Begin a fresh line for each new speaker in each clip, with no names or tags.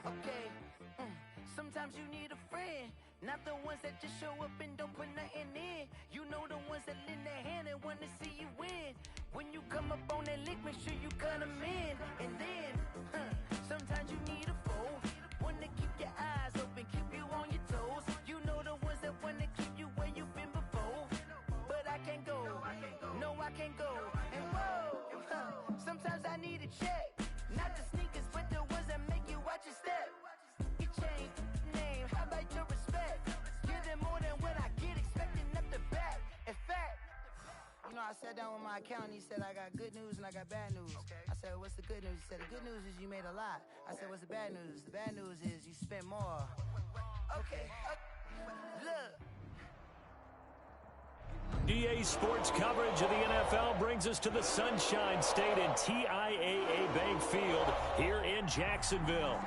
Okay. Sometimes you need a friend, not the ones that just show up and don't put nothing in. You know the ones that lend their hand and want to see you win. When you come up on that lick, make sure you cut them in. And then, sometimes you need a foe, one to keep your eyes open, keep you on your toes. You know the ones that want to keep you where you've been before. But I can't go, no I can't go. And whoa, sometimes I need a check. Not the sneakers, but the ones that make you watch your step. You change name, how about your respect? Give them more than what I get, expecting up the back. In fact, you know, I sat down with my accountant, he said, I got good news and I got bad news. I said, what's the good news? He said, the good news is you made a lot. I said, what's the bad news? The bad news is you spent more. Okay, look.
EA Sports coverage of the NFL brings us to the Sunshine State and TIAA Bank Field here in Jacksonville.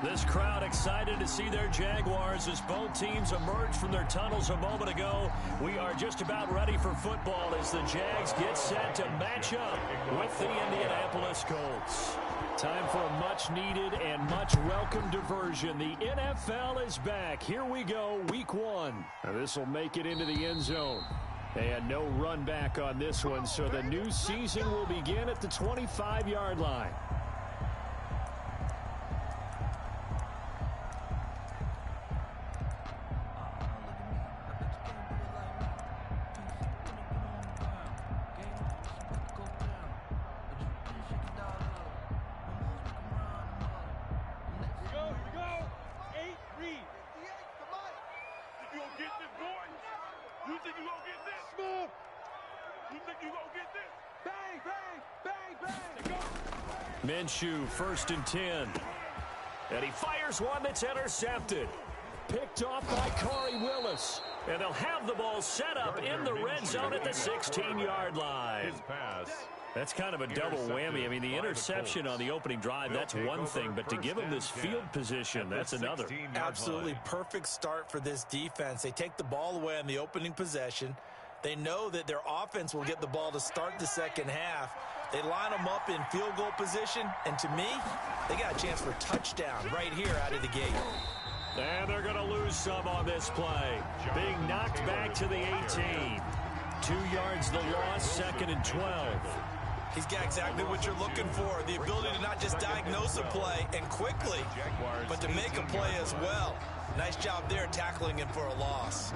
This crowd excited to see their Jaguars as both teams emerge from their tunnels a moment ago. We are just about ready for football as the Jags get set to match up with the Indianapolis Colts. Time for a much-needed and much-welcome diversion. The NFL is back. Here we go, Week 1. This will make it into the end zone. And no run back on this one, so the new season will begin at the 25-yard line. Minshew, 1st and 10. And he fires one that's intercepted. Picked off by Corey Willis. And they'll have the ball set up in the red zone at the 16-yard line.
His pass.
That's kind of a double whammy. I mean, the interception on the opening drive, that's one thing. But to give him this field position, that's another.
Absolutely perfect start for this defense. They take the ball away on the opening possession. They know that their offense will get the ball to start the second half. They line them up in field goal position, and to me, they got a chance for a touchdown right here out of the gate.
And they're going to lose some on this play. Being knocked back to the 18. 2 yards the loss, 2nd and 12.
He's got exactly what you're looking for, the ability to not just diagnose a play and quickly, but to make a play as well. Nice job there tackling him for a loss.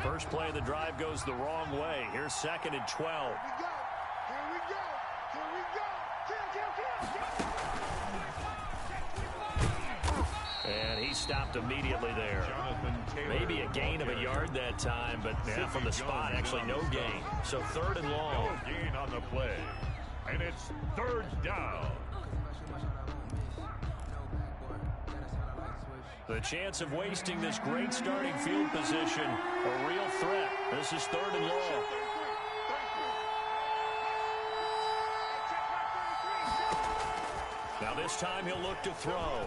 First play of the drive goes the wrong way. Here's 2nd and 12. And he stopped immediately there. Maybe a gain of a yard that time, but yeah, from the spot, actually no gain. So 3rd and long.
No gain on the play. And it's 3rd down.
The chance of wasting this great starting field position, a real threat. This is 3rd and long. Now this time he'll look to throw.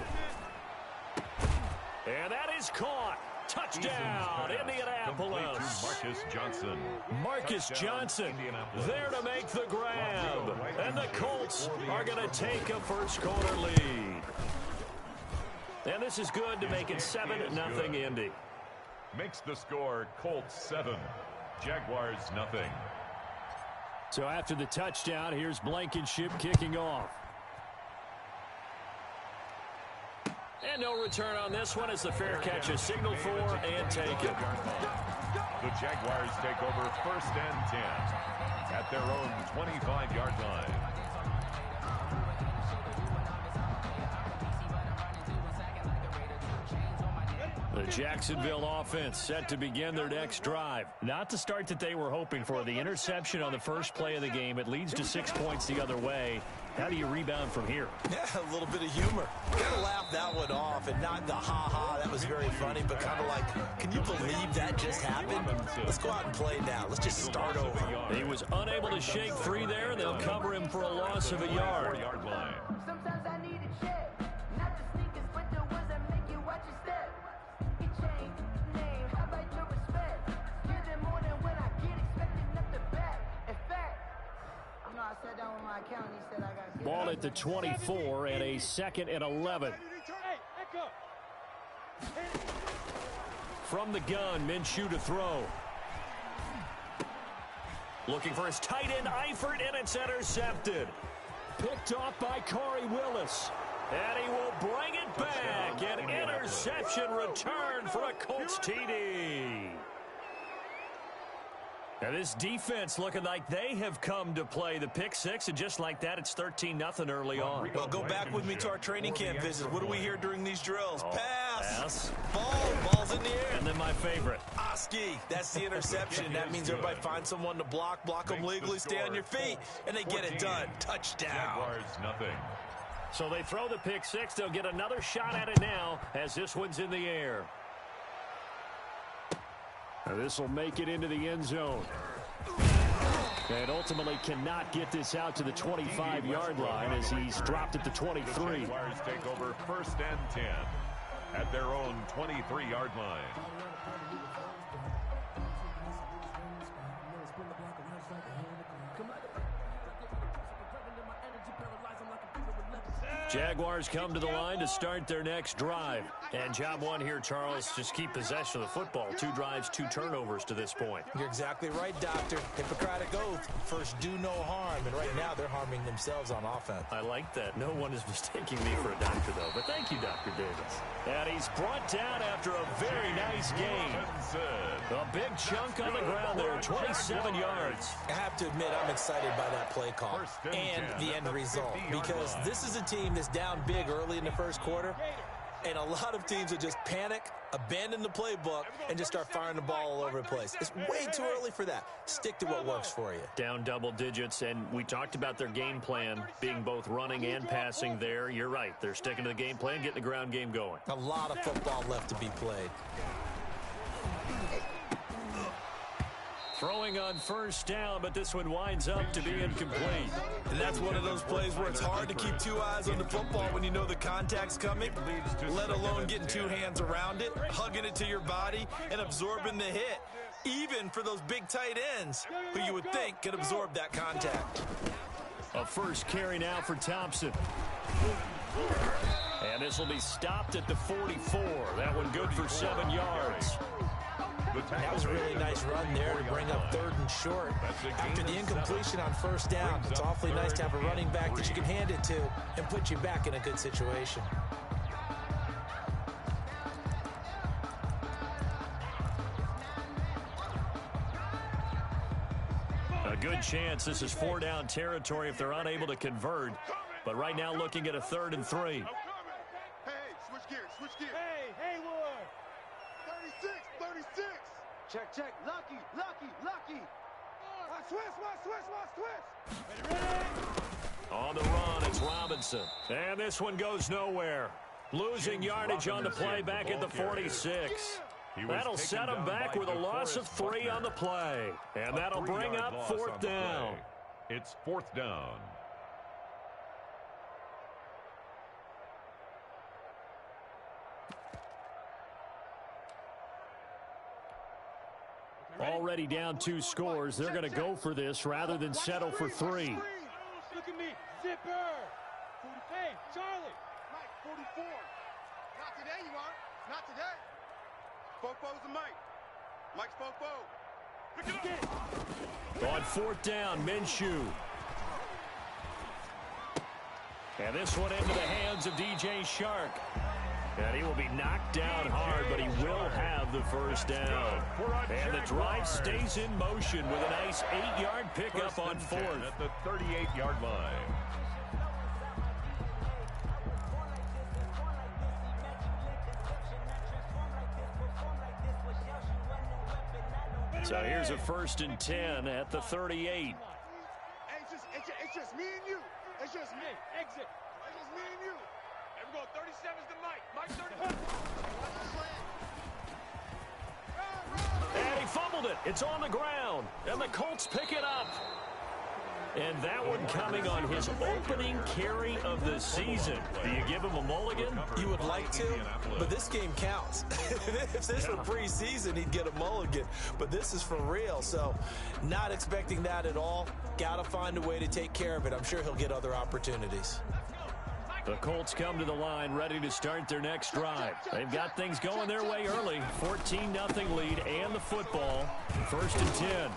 And that is caught. Touchdown, Indianapolis.
Marcus Johnson.
Marcus Johnson there to make the grab. And the Colts are going to take a first-quarter lead. And this is good to make it 7-0 Indy.
Makes the score Colts 7, Jaguars nothing.
So after the touchdown, here's Blankenship kicking off. And no return on this one as the fair catch is signaled for and taken.
The Jaguars take over 1st and 10 at their own 25-yard line.
The Jacksonville offense set to begin their next drive. Not the start that they were hoping for. The interception on the first play of the game. It leads to 6 points the other way. How do you rebound from here?
Yeah, a little bit of humor. Gotta laugh that one off, and not the ha-ha, that was very funny, but kind of like, can you believe that just happened? Let's go out and play now. Let's just start over.
He was unable to shake free there, and they'll cover him for a loss of a yard.
Sometimes I need a check. Not the sneakers, but the ones that make you watch your step. You change name, how about your respect? Give them more than what I get, expecting up the back. In fact, you know, I sat down with my accountant, he said I got
Ball down at the 24 and a 2nd and 11. From the gun, Minshew to throw. Looking for his tight end, Eifert, and it's intercepted. Picked off by Corey Willis. And he will bring it back. An interception return for a Colts TD. Now this defense looking like they have come to play the pick six, and just like that, it's 13-0 early on.
Well, go back with me to our training camp visit. What do we hear during these drills? Pass. Ball's in the air.
And then my favorite.
Oski. That's the interception. That means everybody find someone to block them legally, stay on your feet, and they get it done. Touchdown.
Jaguars, nothing.
So they throw the pick six. They'll get another shot at it now as this one's in the air. This will make it into the end zone. And ultimately cannot get this out to the 25-yard line as he's dropped at the 23.
The Jaguars take over 1st and 10 at their own 23-yard line.
Jaguars come to the line to start their next drive. And job one here, Charles, just keep possession of the football. 2 drives, 2 turnovers to this point.
You're exactly right, Doctor. Hippocratic oath. First, do no harm. And right now, they're harming themselves on offense.
I like that. No one is mistaking me for a doctor, though. But thank you, Dr. Davis. And he's brought down after a very nice game. A big chunk on the ground there, 27 yards.
I have to admit, I'm excited by that play call and the end result, because this is a team that's down big early in the first quarter, and a lot of teams will just panic, abandon the playbook, and just start firing the ball all over the place. It's way too early for that. Stick to what works for you.
Down double digits, and we talked about their game plan being both running and passing there. You're right. They're sticking to the game plan, getting the ground game going.
A lot of football left to be played.
Throwing on first down, but this one winds up to be incomplete.
And that's one of those plays where it's hard to keep 2 eyes on the football when you know the contact's coming, let alone getting 2 hands around it, hugging it to your body, and absorbing the hit, even for those big tight ends who you would think could absorb that contact.
A first carry now for Thompson. And this will be stopped at the 44. That one good for 7 yards.
That was a really nice run there to bring up 3rd and short. After the incompletion on first down, it's awfully nice to have a running back that you can hand it to and put you back in a good situation.
A good chance this is 4-down territory if they're unable to convert. But right now looking at a 3rd and 3.
Hey, switch gears. Hey, Haywood. 36. Check. Lucky. Switch.
On the run, it's Robinson. And this one goes nowhere. Losing yardage on the play back at the 46. That'll set him back with a loss of 3 on the play. And that'll bring up 4th down.
It's 4th down.
Already down 2 scores. They're going to go for this rather than settle for 3.
Look at me. Zipper. Hey, Charlie. Mike, 44. Not today, you are. Not today. Fofo's a Mike. Mike's Fofo.
On 4th down, Minshew. And this one into the hands of DJ Shark. And he will be knocked down hard, but he will have the first down. And the drive stays in motion with a nice 8-yard pickup on 4th.
At the 38-yard line.
So here's a 1st and 10 at the 38.
Hey, it's just me and you. It's just me. Exit. It's just me and you. Hey, we're going 37's to Mike. Mike 35.
And he fumbled it. It's on the ground. And the Colts pick it up. And that one coming on his opening carry of the season. Do you give him a mulligan?
You would like to, but this game counts. If this were preseason, he'd get a mulligan. But this is for real, so not expecting that at all. Got to find a way to take care of it. I'm sure he'll get other opportunities.
The Colts come to the line ready to start their next drive. They've got things going their way early. 14-0 lead and the football. 1st and 10.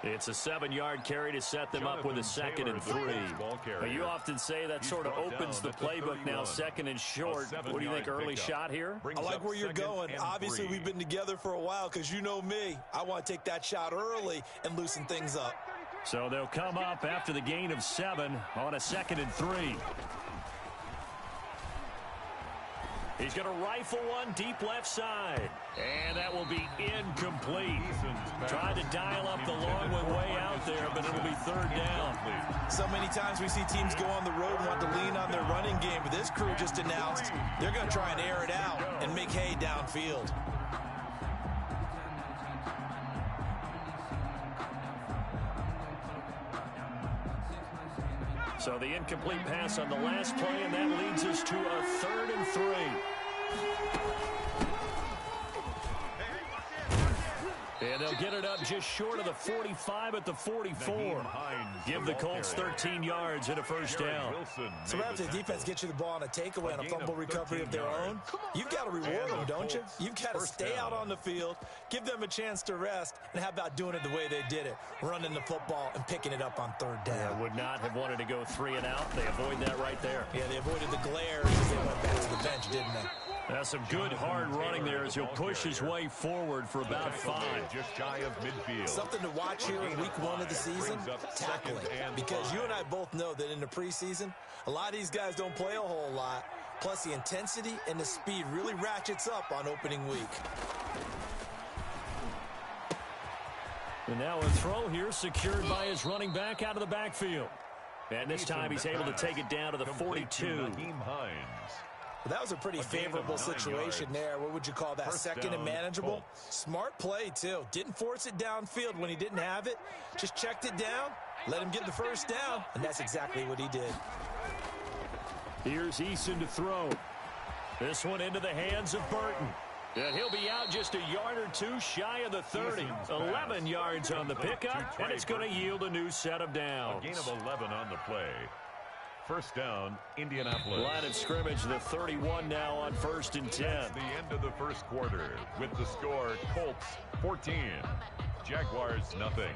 It's a 7-yard carry to set them up with a 2nd and 3. You often say that sort of opens the playbook now, 2nd and short. What do you think, early shot here?
I like where you're going. Obviously, we've been together for a while because you know me. I want to take that shot early and loosen things up.
So they'll come up after the gain of 7 on a 2nd and 3. He's going to rifle one deep left side. And that will be incomplete. Tried to dial up the long one way out there, but it'll be 3rd down.
So many times we see teams go on the road and want to lean on their running game, but this crew just announced they're going to try and air it out and make hay downfield.
So the incomplete pass on the last play, and that leads us to a 3rd and 3. And they'll get it up just short of the 45 at the 44. Give the Colts 13 yards and a 1st down.
So after the defense gets you the ball on a takeaway and a fumble recovery of their own, you've got to reward them, don't you? You've got to stay out on the field, give them a chance to rest, and how about doing it the way they did it, running the football and picking it up on 3rd down.
They would not have wanted to go 3 and out. They avoid that right there.
Yeah, they avoided the glares as they went back to the bench, didn't they?
That's some good hard running there as he'll push his way forward for about 5.
Just shy of midfield.
Something to watch here in week 1 of the season, tackling. Because you and I both know that in the preseason, a lot of these guys don't play a whole lot. Plus the intensity and the speed really ratchets up on opening week.
And now a throw here secured by his running back out of the backfield. And this time he's able to take it down to the 42.
Well, that was a pretty favorable situation there. What would you call that? 2nd and manageable? Smart play, too. Didn't force it downfield when he didn't have it. Just checked it down, let him get the 1st down, and that's exactly what he did.
Here's Eason to throw. This one into the hands of Burton. And he'll be out just a yard or 2 shy of the 30. 11 yards on the pickup, and it's going to yield a new set of downs.
A gain of 11 on the play. 1st down, Indianapolis.
Line of scrimmage, the 31 now on 1st and 10.
That's the end of the 1st quarter with the score Colts 14, Jaguars nothing.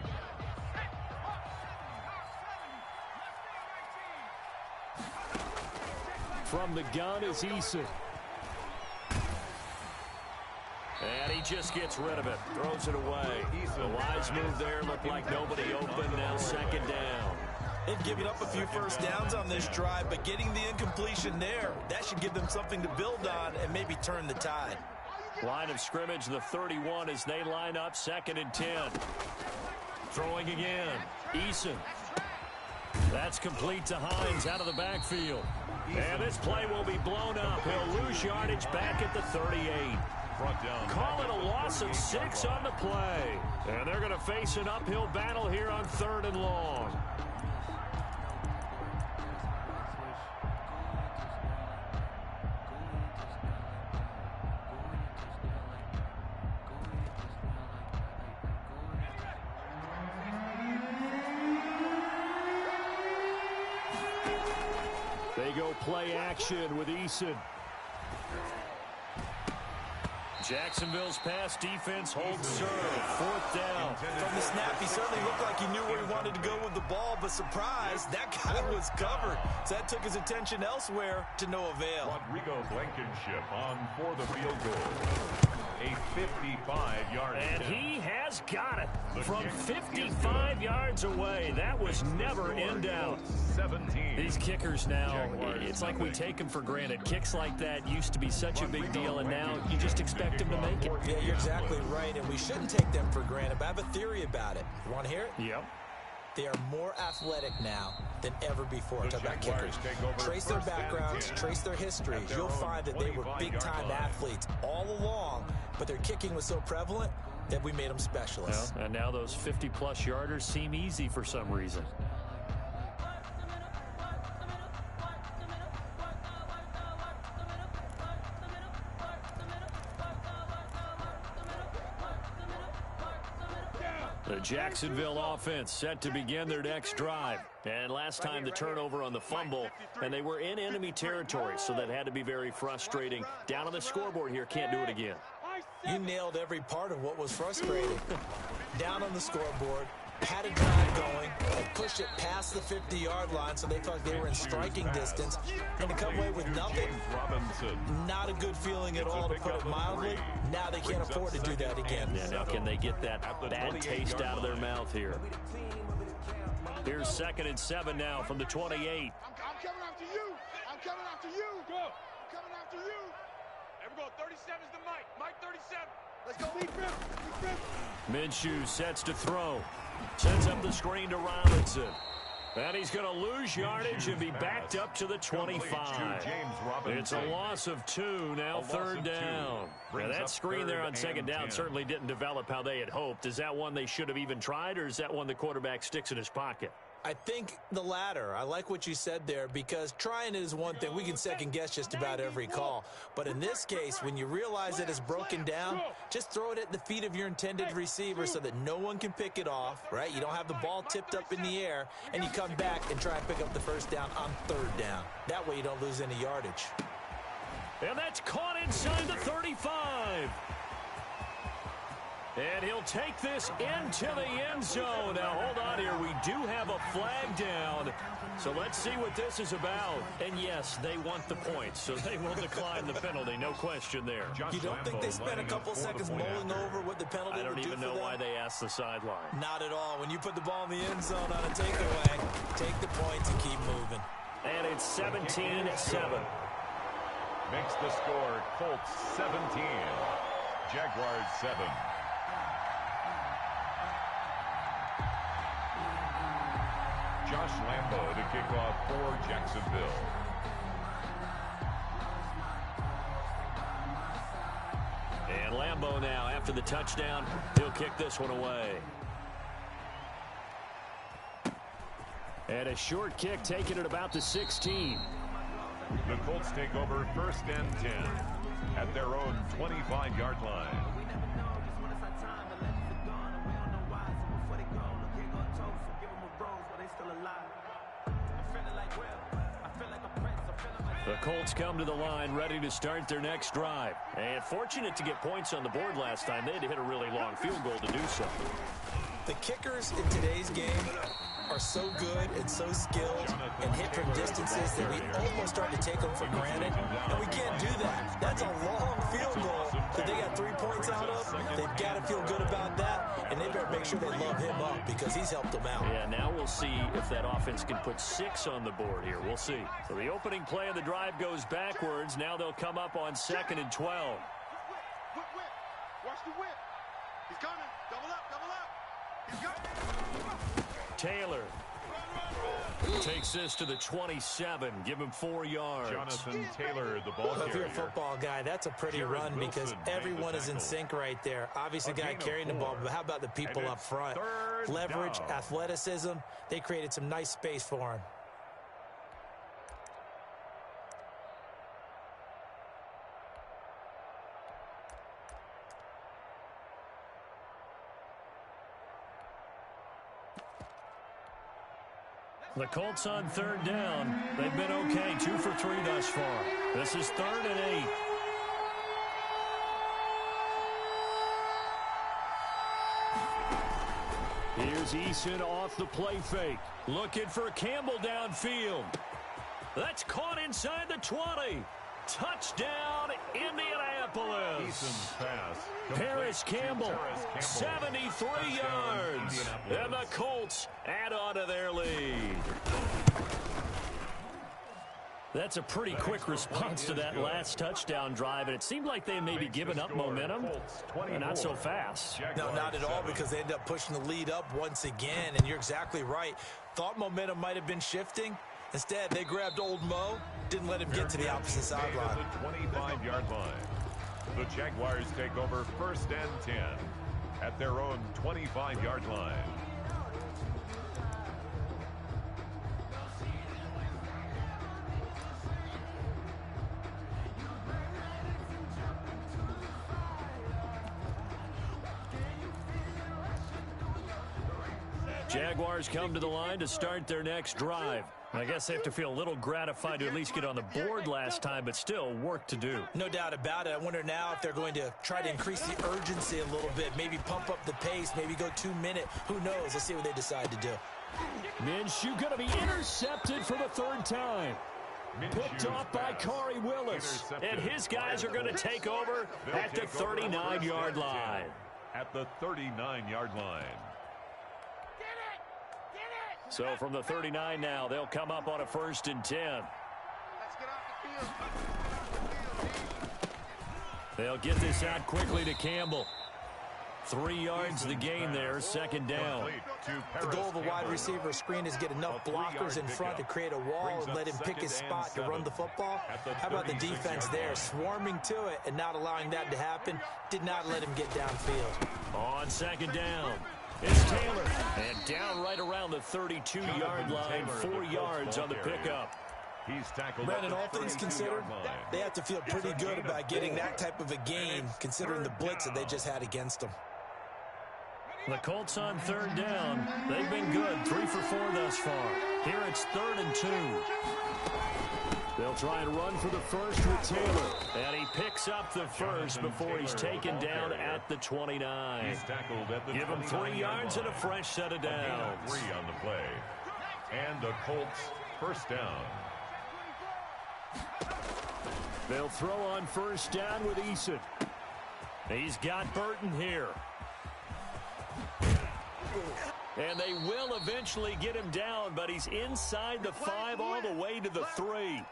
From the gun is Eason. And he just gets rid of it. Throws it away. The wise move there. Looked like nobody open. Now 2nd down.
They've given up a few 1st downs on this drive, but getting the incompletion there, that should give them something to build on and maybe turn the tide.
Line of scrimmage, the 31 as they line up 2nd and 10. Throwing again. Eason. That's complete to Hines out of the backfield. And this play will be blown up. He'll lose yardage back at the 38. Call it a loss of 6 on the play. And they're going to face an uphill battle here on 3rd and long. They go play action with Eason. Jacksonville's pass defense holds serve. 4th down.
From the snap, he certainly looked like he knew where he wanted to go with the ball, but surprise, that guy was covered. So that took his attention elsewhere to no avail.
Rodrigo Blankenship on for the field goal. A 55-yard
And he has got it from 55 yards away. That was never in doubt.
17.
These kickers now, it's like we take them for granted. Kicks like that used to be such a big deal, and now you just expect them to make it.
Yeah, you're exactly right, and we shouldn't take them for granted, but I have a theory about it. You want to hear it?
Yep.
They are more athletic now than ever before. Talk about kickers. Trace their backgrounds, trace their histories. You'll find that they were big-time athletes all along, but their kicking was so prevalent, that we made them specialists.
Well, and now those 50-plus yarders seem easy for some reason. The Jacksonville offense set to begin their next drive. And last time the turnover on the fumble, and they were in enemy territory, so that had to be very frustrating. Down on the scoreboard here, can't do it again.
You nailed every part of what was frustrating. Down on the scoreboard, had a drive going, pushed it past the 50-yard line so they felt like they were in striking distance, and to come away with nothing, not a good feeling at all, to put it mildly. Now they can't afford to do that again.
Yeah, now can they get that bad taste out of their mouth here? Here's 2nd and 7 now from the 28.
I'm coming after you. I'm coming after you. Go. I'm coming after you. There we go. 37's the Mike. Mike 37. Let's go.
Minshew sets to throw. Sends up the screen to Robinson. And he's going to lose yardage and be backed up to the 25. It's a loss of 2, now 3rd down. Now that screen there on 2nd down certainly didn't develop how they had hoped. Is that one they should have even tried, or is that one the quarterback sticks in his pocket?
I think the latter. I like what you said there, because trying it is one thing. We can second guess just about every call. But in this case, when you realize that it's broken down, just throw it at the feet of your intended receiver so that no one can pick it off, right? You don't have the ball tipped up in the air, and you come back and try and pick up the 1st down on 3rd down. That way you don't lose any yardage.
And that's caught inside the 35. And he'll take this into the end zone. Now, hold on here. We do have a flag down. So let's see what this is about. And, yes, they want the points, so they will decline the penalty. No question there.
You don't think they spent a couple seconds mulling over what the penalty would do for them?
I don't even know why they asked the sideline.
Not at all. When you put the ball in the end zone on a takeaway, take the points and keep moving.
And it's 17-7.
Makes the score Colts 17. Jaguars 7. Josh Lambo to kick off for Jacksonville.
And Lambo now, after the touchdown, he'll kick this one away. And a short kick taken at about the 16.
The Colts take over 1st and 10 at their own 25-yard line.
The Colts come to the line ready to start their next drive. And fortunate to get points on the board last time. They had to hit a really long field goal to do so.
The kickers in today's game are so good and so skilled and hit from distances that we almost start to take them for granted. And we can't do that. That's a long field goal that they got 3 points out of. They've got to feel good about that. And they better make sure they love him up, because he's helped them out.
Yeah, now we'll see if that offense can put 6 on the board here. We'll see. So the opening play of the drive goes backwards. Now they'll come up on 2nd and 12.
Whip. Watch the whip. He's coming. Double up. He's coming.
Taylor takes this to the 27. Give him 4 yards.
Jonathan Taylor, the ball
Well, if you're a
carrier.
football guy, that's a pretty run, because everyone is in sync right there. Obviously, the guy carrying the ball, but how about the people up front? Leverage, athleticism. They created some nice space for him.
The Colts on 3rd down. They've been okay, 2 for 3 thus far. This is 3rd and 8. Here's Eason off the play fake. Looking for Campbell downfield. That's caught inside the 20. Touchdown, Indianapolis.
Eason's pass.
Paris Campbell, 73 yards. And the Colts add on to their lead. That's a pretty quick response to that last touchdown drive, and it seemed like they may be giving up momentum, and not so fast.
No, not at all, because they ended up pushing the lead up once again, and you're exactly right. Thought momentum might have been shifting. Instead, they grabbed old Mo, didn't let him get to the opposite sideline.
The 25-yard line. The Jaguars take over 1st and 10 at their own 25-yard line.
Jaguars come to the line to start their next drive. I guess they have to feel a little gratified to at least get on the board last time, but still work to do.
No doubt about it. I wonder now if they're going to try to increase the urgency a little bit, maybe pump up the pace, maybe go 2 minute. Who knows? Let's see what they decide to do.
Minshew going to be intercepted for the third time. Picked off by Corey Willis.
And his guys are going to take over at the 39-yard line.
At the 39-yard line.
So from the 39 now, they'll come up on a 1st and 10.
Let's get off the field.
They'll get this out quickly to Campbell. 3 yards the gain there, 2nd down.
The goal of a wide receiver screen is get enough blockers in front to create a wall and let him pick his spot to run the football. How about the defense there, swarming to it and not allowing that to happen? Did not let him get downfield.
On 2nd down, it's Taylor. And down right around the 32-yard line, 4 yards on the pickup.
He's tackled.
Brandon, all things considered, they have to feel pretty good about getting that type of a gain, considering the blitz that they just had against them.
The Colts on 3rd down. They've been good, 3 for 4 thus far. Here it's 3rd and 2. They'll try and run for the first with Taylor. And he picks up the first before he's taken down at the 29.
He's tackled at the
Give him 3 yards and a fresh set of downs.
3 on the play. And the Colts 1st down.
They'll throw on 1st down with Eason. He's got Burton here. And they will eventually get him down, but he's inside the 5 all the way to the 3.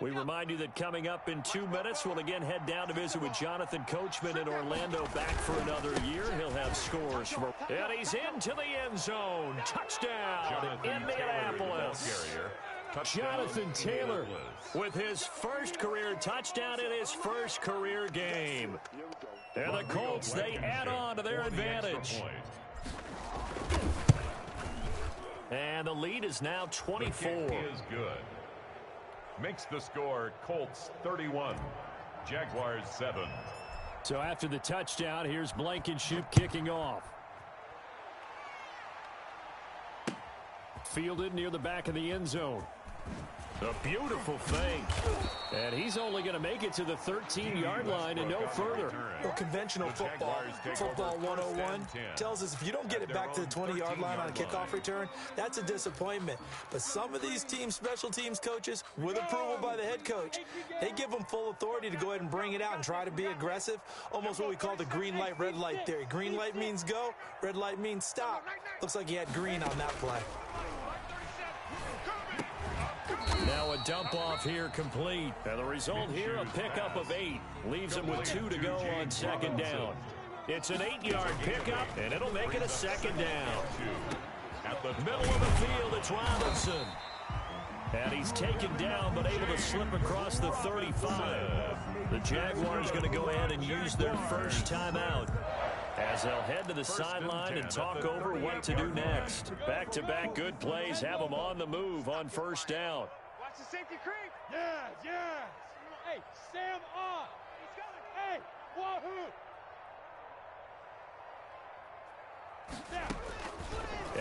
We remind you that coming up in 2 minutes, we'll again head down to visit with Jonathan Coachman in Orlando, back for another year. He'll have scores for... And he's into the end zone. Touchdown, Indianapolis. Jonathan Taylor with his first career touchdown in his first career game. And the Colts, they add on to their advantage. And the lead is now 24.
The kick is good. Makes the score Colts 31, Jaguars 7.
So after the touchdown, here's Blankenship kicking off. Fielded near the back of the end zone. A beautiful fake. And he's only going to make it to the 13-yard line and no further.
Well, conventional football 101, tells us if you don't get it back to the 20-yard line on a kickoff return, that's a disappointment. But some of these teams, special teams coaches, with approval by the head coach, they give them full authority to go ahead and bring it out and try to be aggressive. Almost what we call the green light, red light theory. Green light means go, red light means stop. Looks like he had green on that play.
Now a dump off here complete. And the result here, a pickup of 8. Leaves him with 2 to go on 2nd down. It's an 8-yard pickup, and it'll make it a 2nd down.
At the
Middle of the field, it's Robinson. And he's taken down, but able to slip across the 35. The Jaguars going to go ahead and use their first timeout, as they'll head to the sideline and talk over what to do next. Back-to-back good plays have them on the move on 1st down.
Watch the safety creep. Yes. Hey, Sam on. He's coming. Hey, wahoo.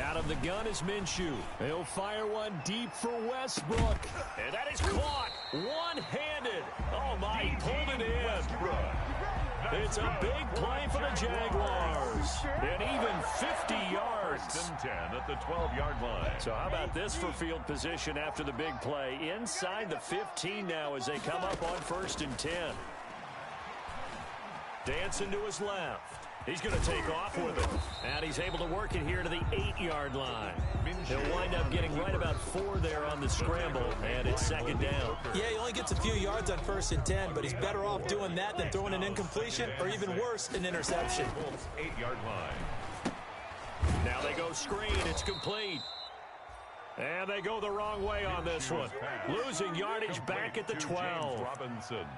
Out of the gun is Minshew. He'll fire one deep for Westbrook. And that is caught one-handed. Oh, my, he pulled it in. It's a big play for the Jaguars. And even 50 yards.
1st and 10 at the 12-yard line.
So how about this for field position after the big play? Inside the 15 now as they come up on 1st and 10. Dancing to his left. He's going to take off with it. And he's able to work it here to the 8-yard line. He'll wind up getting right about 4 there on the scramble, and it's 2nd down.
Yeah, he only gets a few yards on 1st and 10, but he's better off doing that than throwing an incompletion or even worse, an interception.
8-yard line.
Now they go screen. It's complete. And they go the wrong way on this one. Losing yardage back at the 12.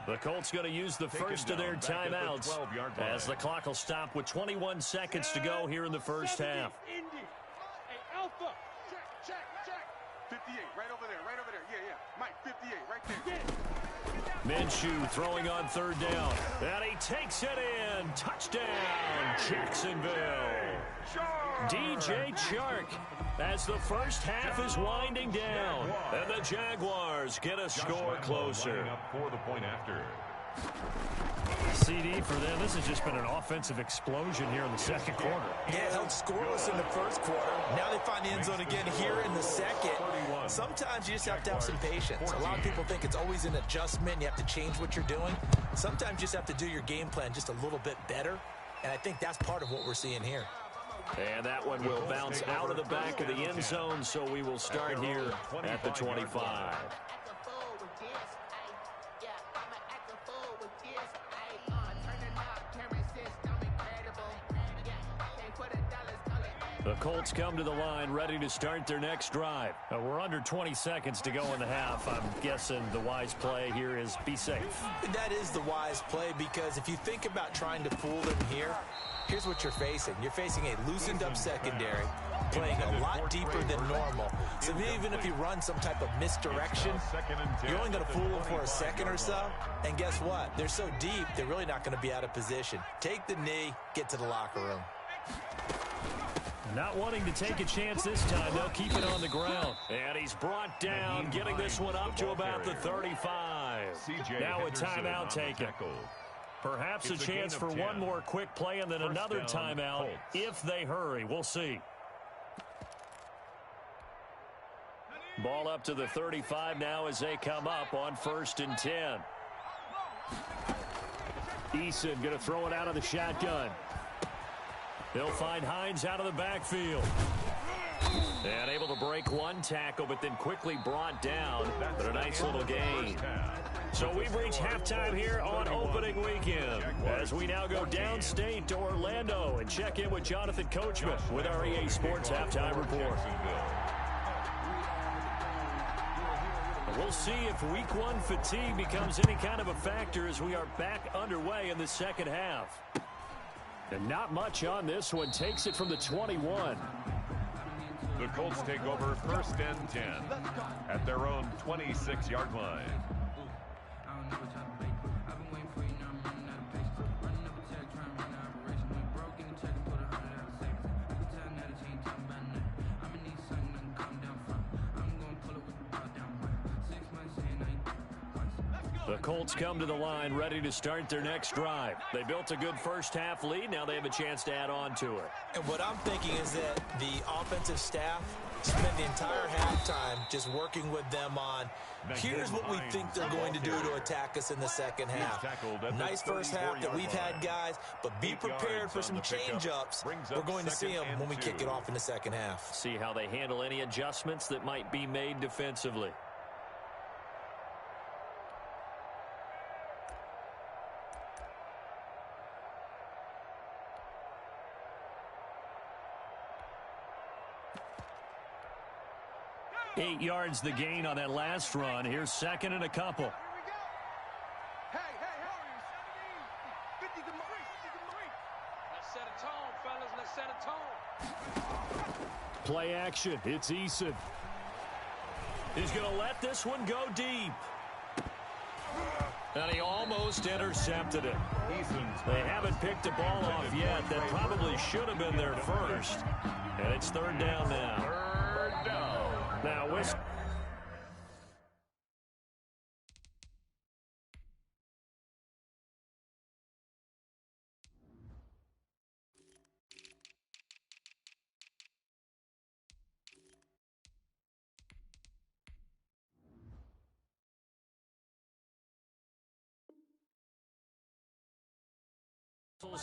The Colts going to use the first of their timeouts as the clock will stop with 21 seconds to go here in the first half.
Hey, Alpha. Check. 58, right over there. Yeah. Mike, 58, right there.
Minshew throwing on third down. And he takes it in. Touchdown, Jacksonville. DJ Chark as the first half is winding down. And the Jaguars get a score closer.
Up for the point after.
CD for them. This has just been an offensive explosion here in the second quarter.
Yeah, held scoreless in the first quarter. Now they find the end zone again here in the second. Sometimes you just have to have some patience. A lot of people think it's always an adjustment. You have to change what you're doing. Sometimes you just have to do your game plan just a little bit better. And I think that's part of what we're seeing here.
And that one will bounce out of the back of the end zone, so we will start here at the 25. The Colts come to the line, ready to start their next drive.
We're under 20 seconds to go in the half. I'm guessing the wise play here is be safe.
That is the wise play, because if you think about trying to fool them here, here's what you're facing. You're facing a loosened up secondary, playing a lot deeper than normal. So even if you run some type of misdirection, you're only going to fool them for a second or so. And guess what? They're so deep, they're really not going to be out of position. Take the knee, get to the locker room.
Not wanting to take a chance this time. They'll keep it on the ground.
And he's brought down, getting this one up to about the 35. Now a timeout taken. Perhaps a chance for one more quick play and then another timeout if they hurry. We'll see. Ball up to the 35 now as they come up on 1st and 10.
Eason going to throw it out of the shotgun.
They'll find Hines out of the backfield. And able to break one tackle, but then quickly brought down. But a nice little gain. So we've reached halftime here on opening weekend as we now go downstate to Orlando and check in with Jonathan Coachman with our EA Sports Halftime Report. We'll see if week one fatigue becomes any kind of a factor as we are back underway in the second half.
And not much on this one. Takes it from the 21.
The Colts take over 1st and 10 at their own 26-yard line.
The Colts come to the line ready to start their next drive. They built a good first half lead. Now they have a chance to add on to it.
And what I'm thinking is that the offensive staff spend the entire halftime just working with them on, here's what we think they're going to do to attack us in the second half. Nice first half that we've had, guys, but be prepared for some change-ups. We're going to see them when we kick it off in the second half.
See how they handle any adjustments that might be made defensively. Eight yards the gain on that last run. Here's second and a couple.
Here we go. Hey, how are you? 50 to 3.
Let's set a tone, fellas. Let's set a tone.
Play action. It's Eason.
He's going to let this one go deep. And he almost intercepted it. They haven't picked the ball off yet. That probably should have been their first. And it's 3rd down now. Now, whistles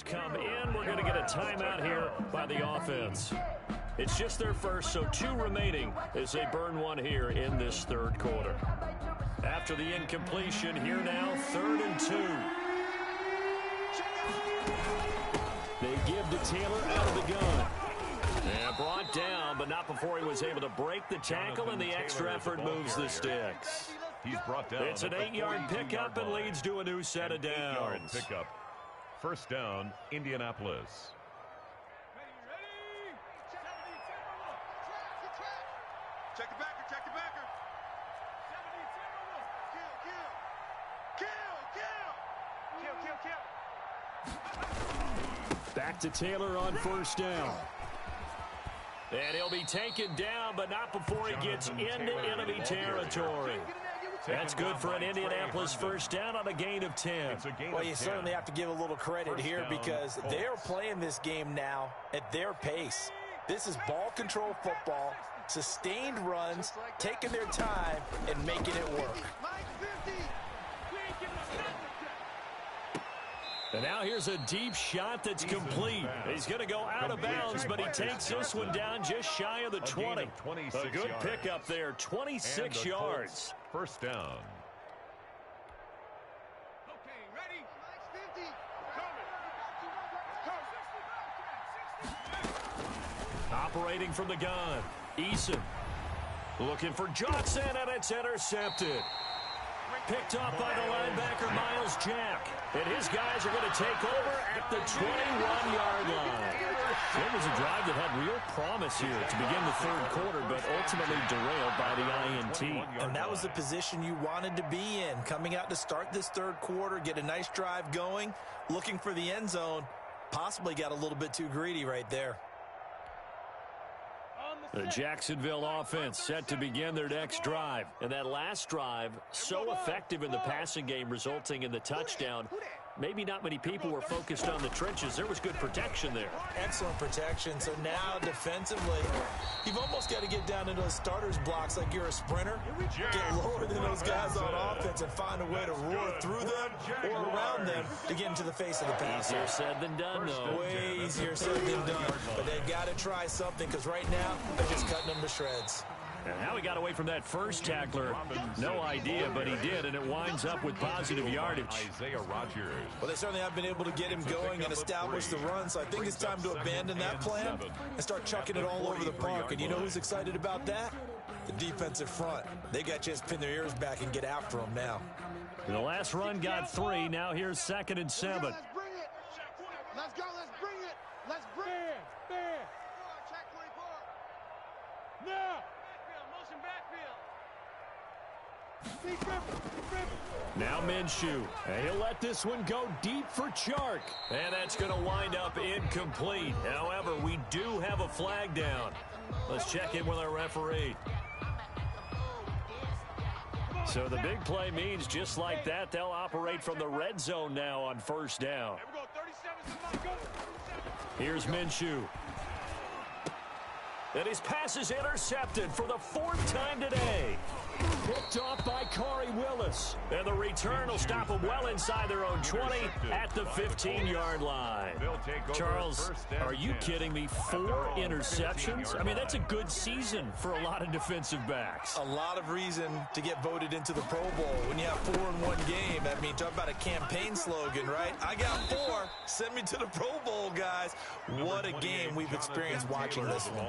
come in. We're going to get a timeout here by the offense. It's just their first, so 2 remaining as they burn one here in this 3rd quarter. After the incompletion, here now, 3rd and 2. They give to Taylor out of the gun. And brought down, but not before he was able to break the tackle, and the extra effort moves the sticks.
He's brought down.
It's an 8-yard pickup and leads to a new set of downs.
Pickup. First down, Indianapolis.
Check the backer, check the backer. Kill.
Back to Taylor on first down.
And he'll be taken down, but not before he gets into enemy territory. That's good for an Indianapolis first down on a gain of 10.
Well, you certainly have to give a little credit here because they're playing this game now at their pace. This is ball control football, sustained runs, taking their time, and making it work.
And now here's a deep shot that's complete. He's going to go out of bounds, but he takes this one down just shy of the 20. A good pickup there, 26 yards.
First down.
Okay, ready? 50.
Operating from the gun, Eason. Looking for Johnson, and it's intercepted. Picked off by the linebacker, Miles Jack. And his guys are going to take over at the 21-yard line. It was a drive that had real promise here to begin the third quarter, but ultimately derailed by the INT.
And that was the position you wanted to be in. Coming out to start this third quarter, get a nice drive going, looking for the end zone. Possibly got a little bit too greedy right there.
The Jacksonville offense set to begin their next drive. And that last drive, so effective in the passing game, resulting in the touchdown. Maybe not many people were focused on the trenches. There was good protection there.
Excellent protection. So now defensively, you've almost got to get down into those starters blocks like you're a sprinter. Get lower than those guys on offense and find a way to roar through them or around them to get into the face of the passer.
Easier said than done, though.
Way easier said than done. But they've got to try something because right now they're just cutting them to shreds.
And how he got away from that first tackler, no idea, but he did, and it winds up with positive yardage.
Isaiah Rodgers.
Well, they certainly have been able to get him going and establish the run, so I think it's time to abandon that plan and start chucking it all over the park. And you know who's excited about that? The defensive front. They got just pin their ears back and get after them now.
The last run got 3. Now here's 2nd and 7.
Let's bring it. Let's go. Let's bring it. Let's bring it. Check 24. Now.
Now Minshew. And he'll let this one go deep for Chark. And that's going to wind up incomplete. However, we do have a flag down. Let's check in with our referee. So the big play means just like that, they'll operate from the red zone now on first down. Here's Minshew. And his pass is intercepted for the 4th time today.
Picked off by Corey Willis.
And the return will stop them well inside their own 20 at the 15-yard line. Charles, are you kidding me? 4 interceptions? I mean, that's a good season for a lot of defensive backs.
A lot of reason to get voted into the Pro Bowl. When you have 4 in one game, I mean, talk about a campaign slogan, right? I got 4. Send me to the Pro Bowl, guys. What a game we've experienced watching this one.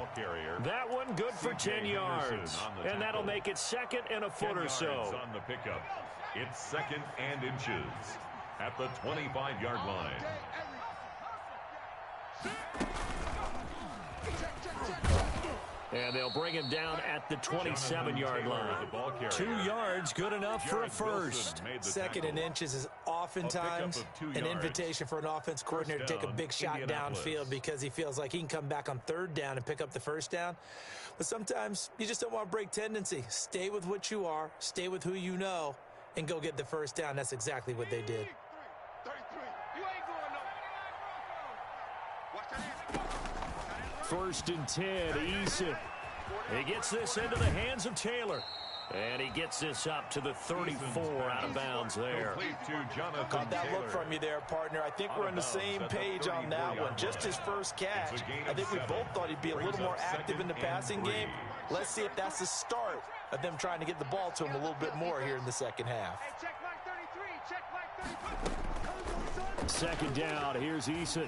That one good for 10 yards. And that'll make it 2nd and a foot or so.
On the pickup. It's 2nd and inches at the 25-yard line.
And they'll bring him down at the 27-yard line. 2 yards, good enough for a first.
2nd and inches is oftentimes an invitation for an offense coordinator to take a big shot downfield because he feels like he can come back on 3rd down and pick up the first down. But sometimes you just don't want to break tendency. Stay with what you are, stay with who you know, and go get the first down. That's exactly what they did.
1st and 10, Eason. He gets this into the hands of Taylor. And he gets this up to the 34 out of bounds there.
Caught that look from you there, partner. I think we're on the same page on that one. Just his first catch. I think we both thought he'd be a little more active in the passing game. Let's see if that's the start of them trying to get the ball to him a little bit more here in the second half.
2nd down, here's Eason.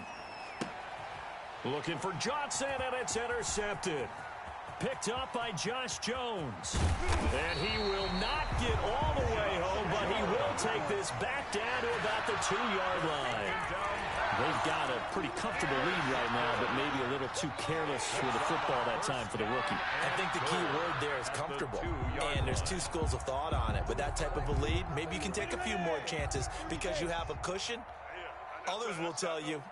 Looking for Johnson, and it's intercepted. Picked up by Josh Jones. And he will not get all the way home, but he will take this back down to about the 2-yard line. They've got a pretty comfortable lead right now, but maybe a little too careless with the football that time for the rookie.
I think the key word there is comfortable, and there's two schools of thought on it. With that type of a lead, maybe you can take a few more chances because you have a cushion. Others will tell you,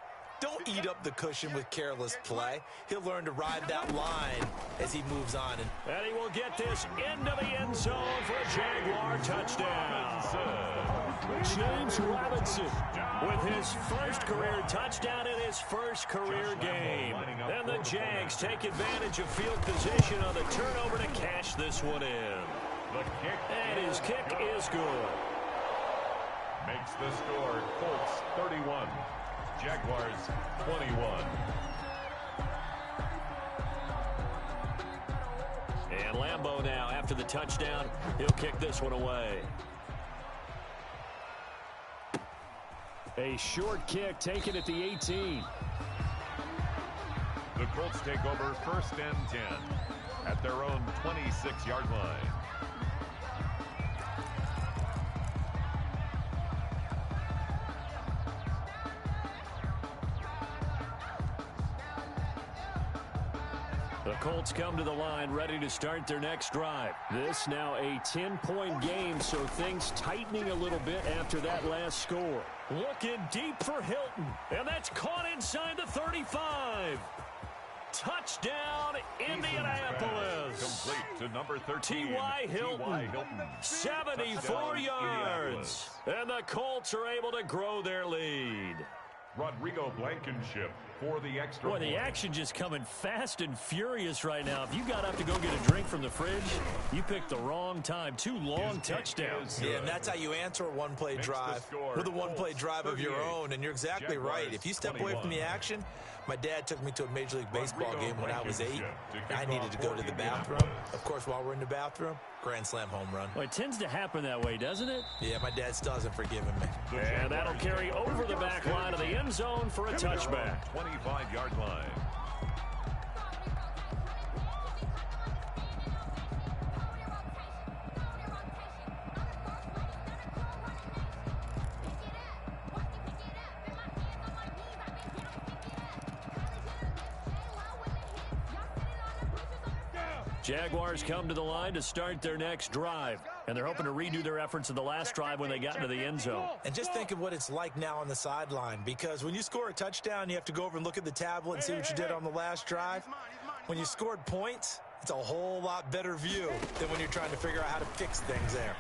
don't eat up the cushion with careless play. He'll learn to ride that line as he moves on.
And he will get this into the end zone for a Jaguar touchdown. James Robinson with his first career touchdown in his first career game. And the Jags take advantage of field position on the turnover to cash this one in. And his kick is good.
Makes the score Colts 31. Jaguars 21.
And Lambeau now, after the touchdown, he'll kick this one away.
A short kick taken at the 18.
The Colts take over 1st and 10 at their own 26-yard line.
The Colts come to the line ready to start their next drive. This now a 10-point game, so things tightening a little bit after that last score. Looking deep for Hilton, and that's caught inside the 35. Touchdown, Indianapolis.
Complete to number 13.
T.Y. Hilton, 74 yards. And the Colts are able to grow their lead.
Rodrigo Blankenship for the extra
Boy, the
point.
action just coming fast and furious right now. If you got up to go get a drink from the fridge, you picked the wrong time. 2 long touchdowns.
Yeah, and that's how you answer a one-play drive with a one-play drive of your own. And you're exactly right. If you step away from the action, my dad took me to a Major League Baseball game when I was 8. I needed to go to the bathroom. Of course, while we're in the bathroom, grand slam home run.
Well, it tends to happen that way, doesn't it?
Yeah, my dad still hasn't forgiven me.
And that'll carry over the back line of the end zone for a touchback.
25-yard line.
Jaguars come to the line to start their next drive. And they're hoping to redo their efforts of the last drive when they got into the end zone.
And just think of what it's like now on the sideline, because when you score a touchdown, you have to go over and look at the tablet and see what you did on the last drive. When you scored points, it's a whole lot better view than when you're trying to figure out how to fix things there.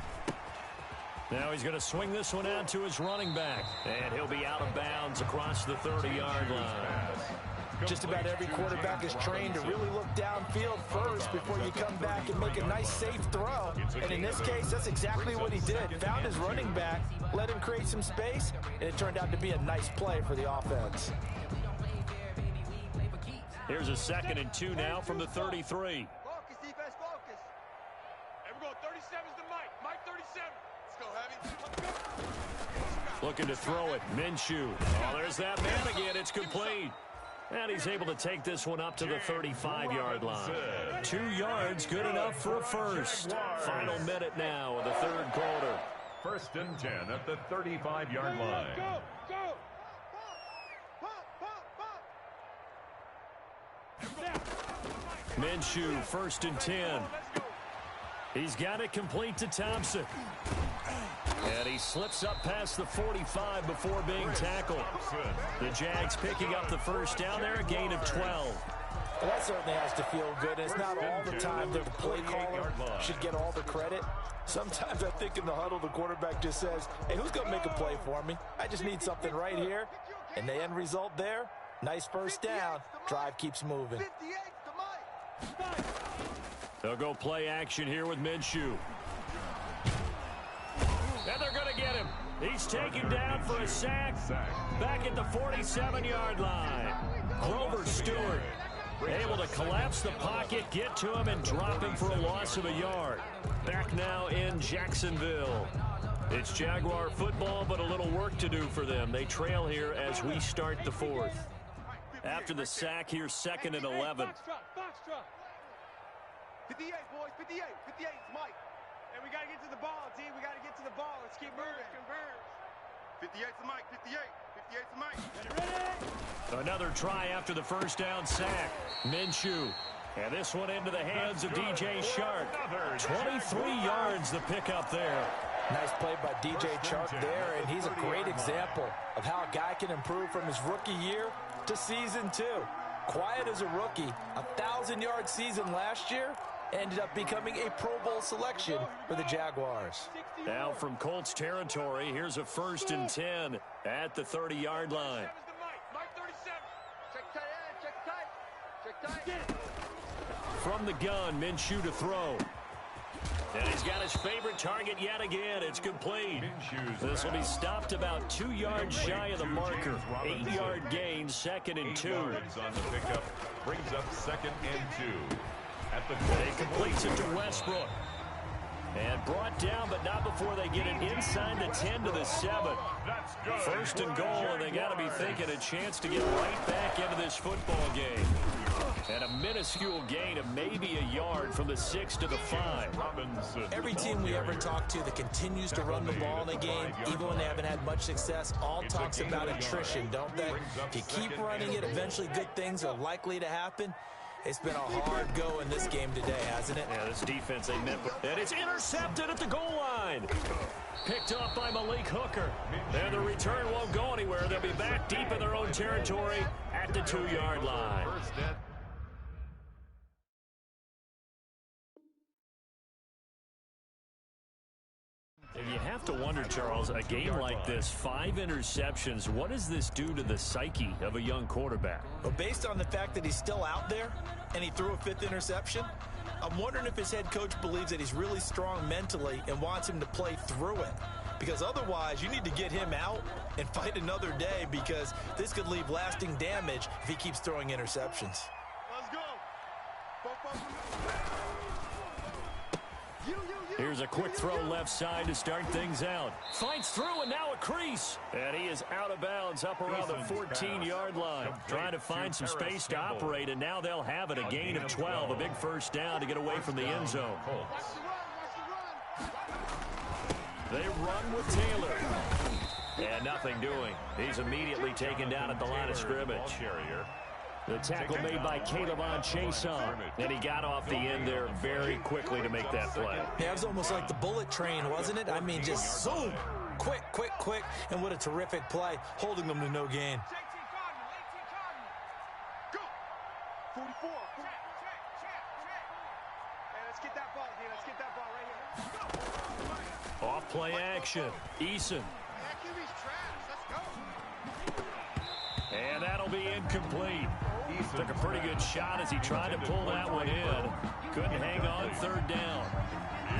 Now he's going to swing this one out to his running back. And he'll be out of bounds across the 30-yard line.
Just about every quarterback is trained to really look downfield first before you come back and make a nice, safe throw. And in this case, that's exactly what he did. Found his running back, let him create some space, and it turned out to be a nice play for the offense.
Here's a 2nd and 2 now from the 33.
Focus, defense, focus. Hey, we're going 37's to Mike. Mike 37. Let's go, heavy.
Looking to throw it. Minshew. Oh, there's that man again. It's complete. And he's able to take this one up to the 35-yard line. 2 yards, good enough for a first. Final minute now of the 3rd quarter.
1st and 10 at the 35-yard line.
Go, go.
Minshew, 1st and 10. He's got it complete to Thompson. And he slips up past the 45 before being tackled. The Jags picking up the first down there, a gain of 12.
Well, that certainly has to feel good. It's not all the time that the play caller should get all the credit. Sometimes I think in the huddle, the quarterback just says, hey, who's going to make a play for me? I just need something right here. And the end result there, nice first down. Drive keeps moving.
They'll go play action here with Minshew. And they're going to get him. He's taken down for a sack back at the 47-yard line. Grover Stewart able to collapse the pocket, get to him, and drop him for a loss of a yard. Back now in Jacksonville. It's Jaguar football, but a little work to do for them. They trail here as we start the 4th. after the sack here, 2nd and 11.
Box drop. 58, boys, 58. 58, it's Mike. And we got to get to the ball, D. We got to get to the ball. Let's keep moving. Converge. 58's the Mike, 58. 58's the Mike.
Another try after the first down sack. Minshew. And this one into the hands of DJ Shark. 23 yards the pickup there.
Nice play by DJ Shark there, and he's a great example of how a guy can improve from his rookie year to season 2. Quiet as a rookie, 1,000-yard season last year, ended up becoming a Pro Bowl selection for the Jaguars.
Now from Colts territory, here's a 1st and 10 at the 30-yard line. From the gun, Minshew to throw. And he's got his favorite target yet again. It's complete. This will be stopped about 2 yards shy of the marker. 8-yard gain, 2nd and 2.
On the pickup brings up 2nd and 2. At the
He completes it to Westbrook. And brought down, but not before they get it inside the 10 to the 7. 1st and goal, and they got to be thinking a chance to get right back into this football game. And a minuscule gain of maybe a yard from the 6 to the 5.
Every team we ever talk to that continues to run the ball in a game, even when they haven't had much success, all talks about attrition, don't they? If you keep running it, eventually good things are likely to happen. It's been a hard go in this game today, hasn't it?
Yeah, this defense they met with. And it's intercepted at the goal line. Picked up by Malik Hooker. And the return won't go anywhere. They'll be back deep in their own territory at the 2-yard line. And you have to wonder, Charles, a game like this, 5 interceptions, what does this do to the psyche of a young quarterback?
Well, based on the fact that he's still out there and he threw a 5th interception, I'm wondering if his head coach believes that he's really strong mentally and wants him to play through it. Because otherwise, you need to get him out and fight another day, because this could leave lasting damage if he keeps throwing interceptions.
Let's go.
Here's a quick throw left side to start things out. Fights through, and now a crease. And he is out of bounds up around the 14-yard line. Trying to find some space to operate, and now they'll have it. A gain of 12, a big first down to get away from the end zone. They run with Taylor. And nothing doing. He's immediately taken down at the line of scrimmage. The tackle made by Caleb Chase on. And he got off the end there very quickly to make that play.
Yeah, it was almost like the bullet train, wasn't it? I mean, just zoom. Quick. And what a terrific play, holding them to no gain.
Go. 44. Let's get that ball, D. Let's get that ball right here.
Off play action. Eason. And that'll be incomplete. Took a pretty good shot as he tried to pull that one in. Couldn't hang on 3rd down.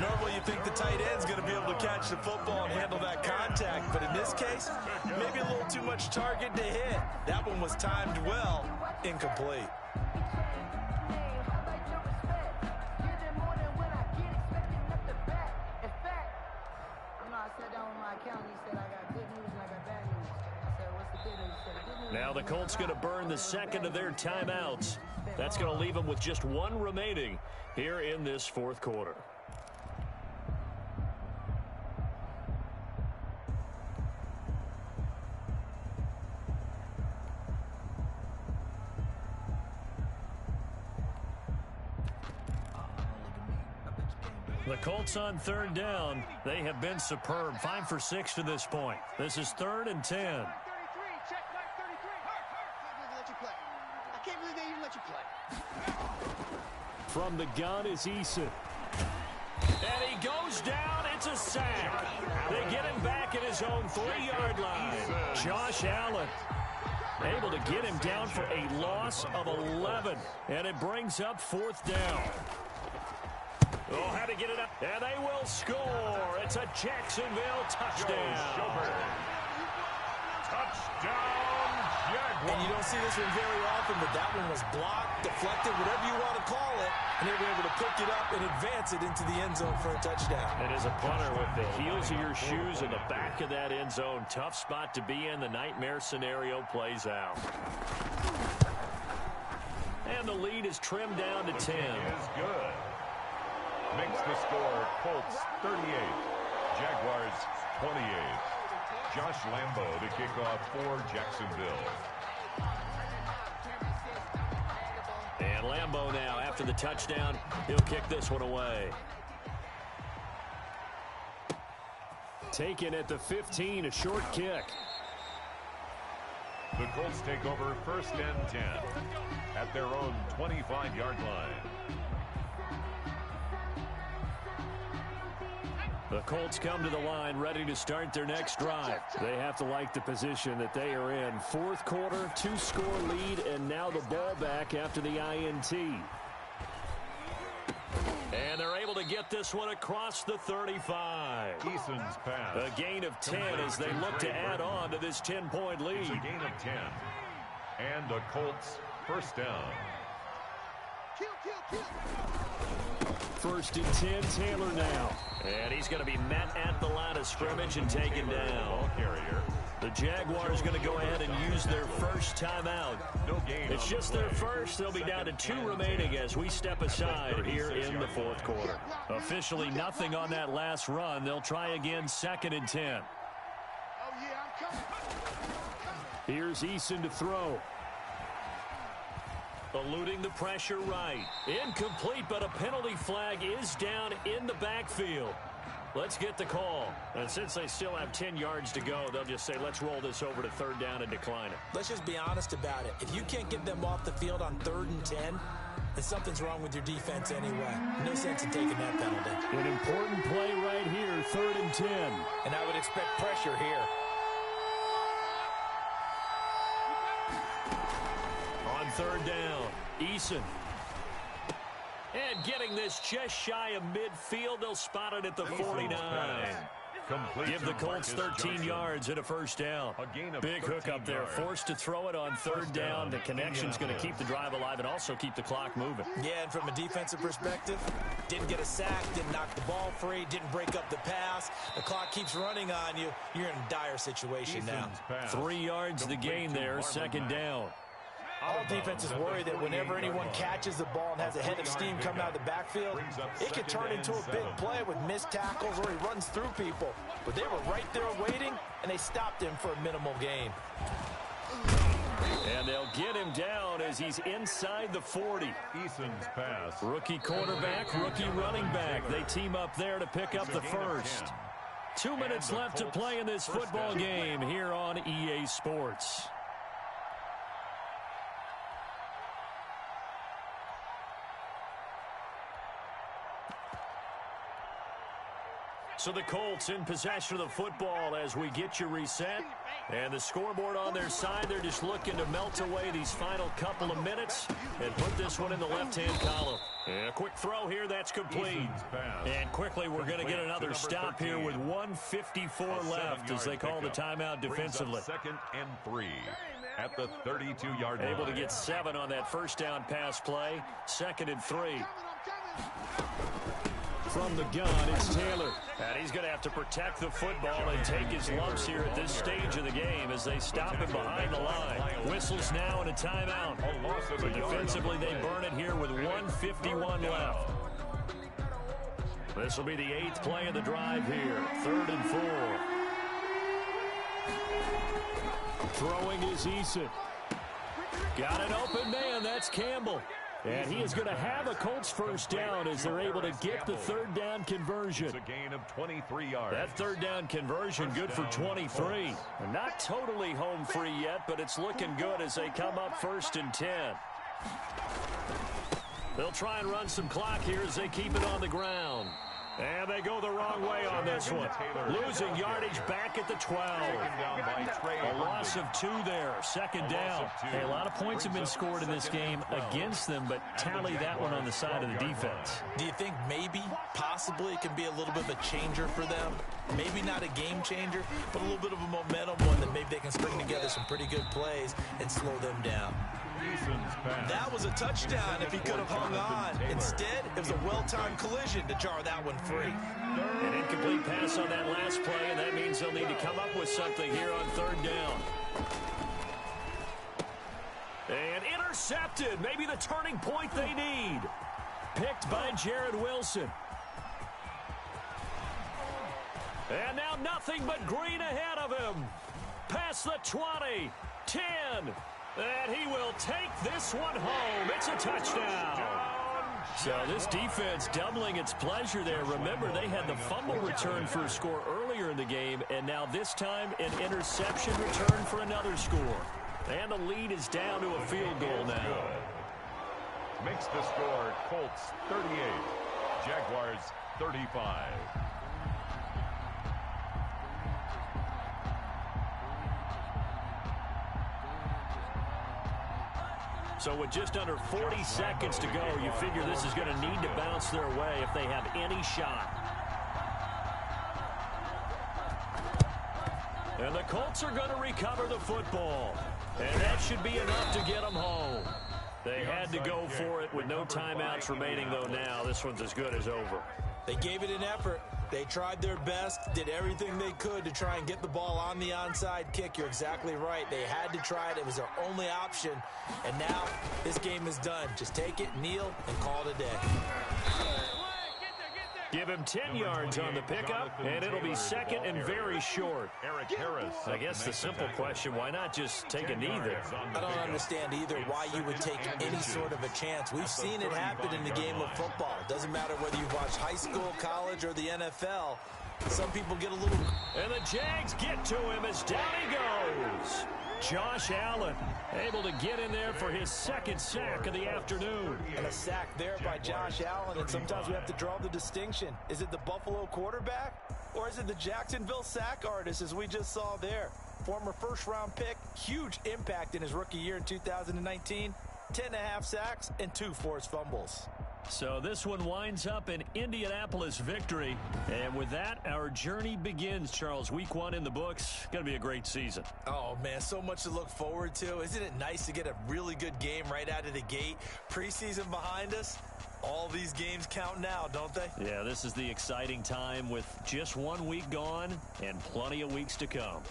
Normally you think the tight end's going to be able to catch the football and handle that contact, but in this case, maybe a little too much target to hit. That one was timed well, incomplete.
Now the Colts going to burn the 2nd of their timeouts. That's going to leave them with just 1 remaining here in this 4th quarter. The Colts on 3rd down. They have been superb. 5 for 6 to this point. This is 3rd and 10. From the gun is Eason. And he goes down. It's a sack. They get him back at his own 3-yard line. Josh Allen able to get him down for a loss of 11. And it brings up 4th down. Oh, how to get it up. And they will score. It's a Jacksonville touchdown.
Touchdown, Jaguars.
And you don't see this one very often, but that one was blocked, deflected, whatever you want to call it, and they were able to pick it up and advance it into the end zone for a touchdown.
And as a punter, with the heels of your shoes in the back of that end zone, tough spot to be in. The nightmare scenario plays out. And the lead is trimmed down to 10.
Is good. Makes the score Colts 38, Jaguars 28. Josh Lambo to kick off for Jacksonville.
And Lambo now, after the touchdown, he'll kick this one away. Taken at the 15, a short kick.
The Colts take over 1st and 10 at their own 25-yard line.
The Colts come to the line ready to start their next drive. They have to like the position that they are in. 4th quarter, 2-score lead, and now the ball back after the INT. And they're able to get this one across the 35.
Eason's pass.
A gain of 10 as they look to add on to this 10-point lead.
It's a gain of 10. And the Colts 1st down.
1st and 10, Taylor now.
And he's going to be met at the line of scrimmage and taken down.
Ball carrier.
The Jaguars going to go ahead and use their first timeout.
No gain.
It's just their first. They'll be down to 2 remaining as we step aside here in the 4th quarter. Officially nothing on that last run. They'll try again 2nd and 10.
Here's Eason to throw.
Eluding the pressure right. Incomplete, but a penalty flag is down in the backfield. Let's get the call. And since they still have 10 yards to go, they'll just say, let's roll this over to 3rd down and decline it.
Let's just be honest about it. If you can't get them off the field on 3rd and 10, then something's wrong with your defense anyway. No sense in taking that penalty.
An important play right here, 3rd and 10.
And I would expect pressure here.
On 3rd down, Eason. And getting this just shy of midfield, they'll spot it at the 49. Give the Colts 13 yards and a 1st down. Big hook up there, forced to throw it on 3rd down. The connection's going to keep the drive alive and also keep the clock moving.
Yeah, and from a defensive perspective, didn't get a sack, didn't knock the ball free, didn't break up the pass. The clock keeps running on you. You're in a dire situation now.
3 yards the gain there, 2nd down.
All defenses worry that whenever anyone catches the ball and has a head of steam coming out of the backfield, it could turn into a big play with missed tackles or he runs through people. But they were right there waiting, and they stopped him for a minimal gain.
And they'll get him down as he's inside the 40.
Eason's pass.
Rookie quarterback, rookie running back. They team up there to pick up the 1st. 2 minutes left to play in this football game here on EA Sports. So the Colts in possession of the football as we get you reset. And the scoreboard on their side, they're just looking to melt away these final couple of minutes and put this one in the left-hand column. And a quick throw here, that's complete. And quickly we're going to get another stop here with 1:54 left as they call the timeout defensively.
2nd and 3 at the 32-yard line.
Able to get 7 on that 1st down pass play. 2nd and 3.
From the gun, it's Taylor.
And he's going to have to protect the football and take his lumps here at this stage of the game as they stop him behind the line. Whistles now and a timeout. But defensively, they burn it here with 1:51 left. This will be the 8th play of the drive here. 3rd and 4.
Throwing is Eason.
Got an open man. That's Campbell.
And he is going to have a Colts 1st down as they're able to get the 3rd down conversion.
It's a gain of 23 yards.
That 3rd down conversion good for 23. And not totally home free yet, but it's looking good as they come up 1st and 10. They'll try and run some clock here as they keep it on the ground. And they go the wrong way on this one. Losing yardage back at the 12. A loss of 2 there. 2nd down. Hey, a lot of points have been scored in this game against them, but tally that one on the side of the defense.
Do you think maybe, possibly, it can be a little bit of a changer for them? Maybe not a game changer, but a little bit of a momentum one that maybe they can string together some pretty good plays and slow them down. That was a touchdown if he could have hung on. Instead, it was a well-timed collision to jar that one free.
An incomplete pass on that last play, and that means they'll need to come up with something here on 3rd down. And intercepted. Maybe the turning point they need. Picked by Jared Wilson. And now nothing but green ahead of him. Past the 20, 10, and he will take this one home. It's a touchdown. So this defense doubling its pleasure there. Remember, they had the fumble return for a score earlier in the game, and now this time an interception return for another score. And the lead is down to a field goal now.
Makes the score Colts 38, Jaguars 35.
So with just under 40 seconds to go, you figure this is going to need to bounce their way if they have any shot. And the Colts are going to recover the football. And that should be enough to get them home. They had to go for it with no timeouts remaining, though now. This one's as good as over.
They gave it an effort. They tried their best, did everything they could to try and get the ball on the onside kick. You're exactly right. They had to try it. It was their only option. And now this game is done. Just take it, kneel, and call it a day.
Give him 10 yards on the pickup, and it'll be second and very short. I guess the simple question, why not just take a knee there?
I don't understand either why you would take any sort of a chance. We've seen it happen in the game of football. It doesn't matter whether you watch high school, college, or the NFL. Some people get a little...
And the Jags get to him as down he goes. Josh Allen able to get in there for his second sack of the afternoon.
And a sack there by Josh Allen, and sometimes we have to draw the distinction. Is it the Buffalo quarterback, or is it the Jacksonville sack artist, as we just saw there? Former first-round pick, huge impact in his rookie year in 2019, 10.5 sacks and 2 forced fumbles.
So this one winds up an Indianapolis victory. And with that, our journey begins, Charles. Week 1 in the books. Going to be a great season.
Oh, man, so much to look forward to. Isn't it nice to get a really good game right out of the gate? Preseason behind us. All these games count now, don't they?
Yeah, this is the exciting time with just 1 week gone and plenty of weeks to come.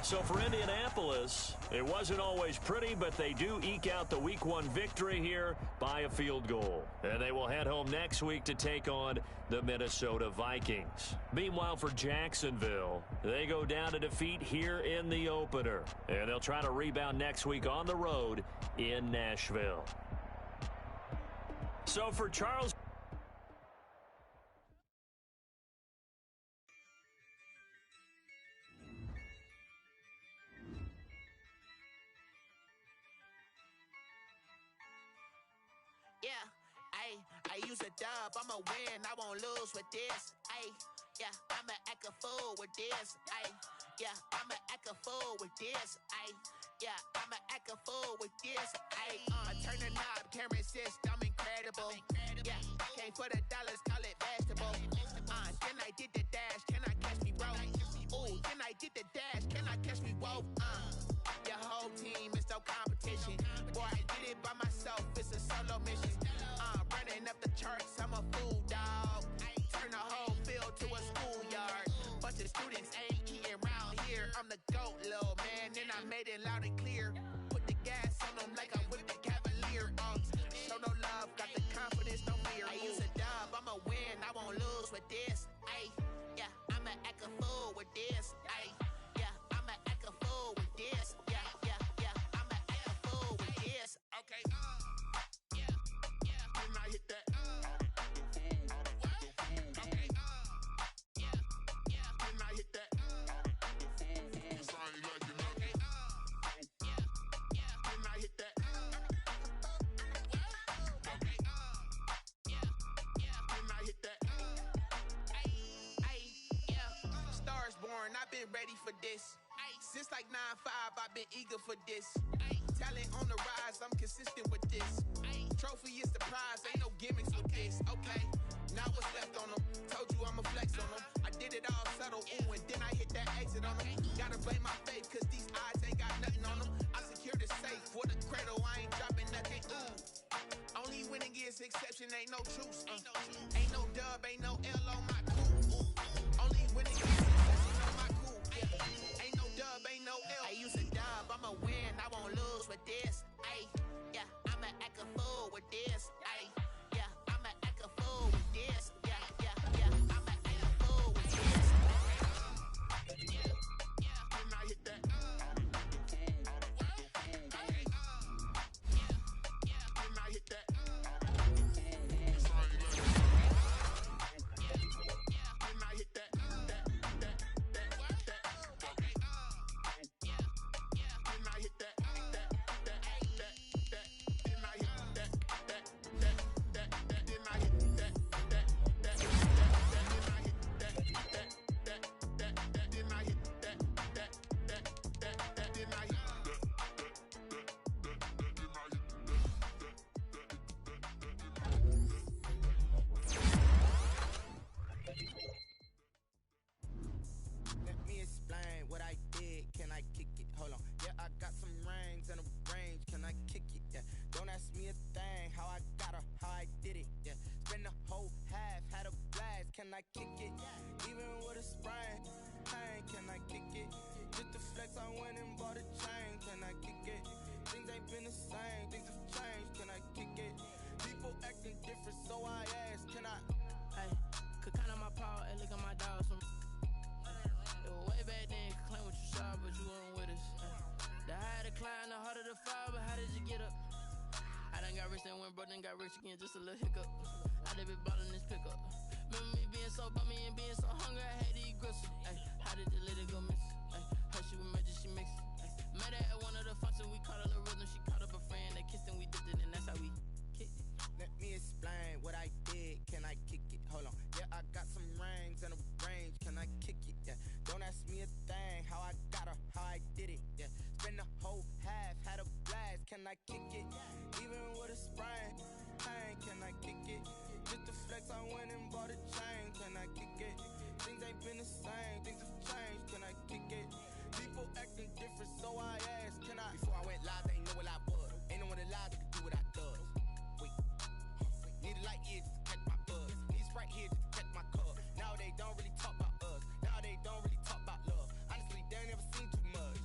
So for Indianapolis, it wasn't always pretty, but they do eke out the Week 1 victory here by a field goal. And they will head home next week to take on the Minnesota Vikings. Meanwhile, for Jacksonville, they go down to defeat here in the opener. And they'll try to rebound next week on the road in Nashville. So for Charles...
I use a dub, I'ma win, I won't lose with this. Yeah, I'ma act a fool with this. Yeah, I'ma act a fool with this. Yeah, I'ma act a fool with this. I turn the knob, camera assist, I'm incredible. Yeah, came for the dollars, call it vegetable. Then I did the dash, can I catch me, bro? Ooh, then I did the dash, can I catch me, whoa? Your whole team is no competition. Boy, I did it by myself, it's a solo mission. Running up the charts, I'm a fool, dog. Turn the whole field to a schoolyard. Bunch of students ain't eating around here. I'm the GOAT, little man, and I made it loud and clear. Put the gas on them like I'm with the Cavalier. Show no love, got the confidence, no fear. I use a dub, I'ma win, I won't lose with this. Yeah, I'ma act a fool with this. Yeah, I'ma act a fool with this. Yeah, I'ma act a fool with this. Okay, I hit that. Okay. Then I hit that. Then I hit that. Okay. Then I hit that. Stars born, I've been ready for this. Since like 9-5, I've been eager for this. Talent on the rise, I'm consistent with this. Trophy is the prize, ain't no gimmicks with this. Okay, now what's left on them? Told you I'ma flex on them. I did it all subtle, ooh, and then I hit that exit on them. Gotta blame my faith, cause these odds ain't got nothing on them. I secured the safe for the cradle, I ain't dropping nothing, ooh. Only winning is exception, ain't no truce. Ain't no dub, ain't no L on my cool. Only winning is exception on my cool. Ain't no dub, ain't no L. I use a dub, I'ma win, I won't lose with this. I kick it? Even with a sprain, pain, can I kick it? Just the flex, I went and bought a chain, can I kick it? Things ain't been the same, things have changed, can I kick it? People acting different, so I asked, can I?
Hey, could count on my paw and look at my dog. It was way back then, could claim what you saw, but you weren't with us. The higher the climb, the harder the fall, but how did you get up? I done got rich and went broke, then got rich again, just a little hiccup. I done been ballin' this pickup. Remember me being so bummy and being so hungry, I had to eat gristle. Ay, how did the lady go miss? Ay, her she was magic, she mixed. Met her at one of the functions, we caught a little rhythm. She caught up a friend, they kissed and we dipped it, and that's how we kicked it.
Let me explain what I did, can I kick it? Hold on, yeah, I got some rings and a range, can I kick it? Yeah, don't ask me a thing, how I got her, how I did it. Yeah, spend the whole half, had a blast, can I kick it? Even with a sprain, pain, can I kick it? Just the flex, I went and bought a chain, can I kick it? Things ain't been the same, things have changed, can I kick it? People acting different, so I asked, can I? Before I went live, they ain't know what I was. Ain't no one alive that could do what I does. Wait, need a light here just to catch my buzz. Need Sprite here just to catch my cup. Now they don't really talk about us. Now they don't really talk about love. Honestly, they ain't never seen too much.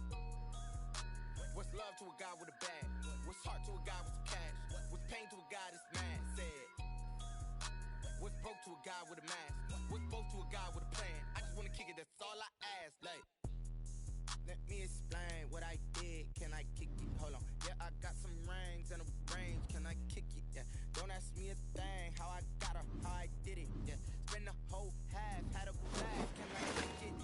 What's love to a guy with a bag? What's heart to a guy with some cash? What's pain to a guy that's mad? Said. What's broke to a guy with a mask? What's both to a guy with a plan? I just wanna kick it, that's all I ask. Like, let me explain what I did, can I kick it? Hold on, yeah, I got some rings and a range, can I kick it? Yeah, don't ask me a thing, how I got her, how I did it. Yeah, spend the whole half, had a blast, can I kick it?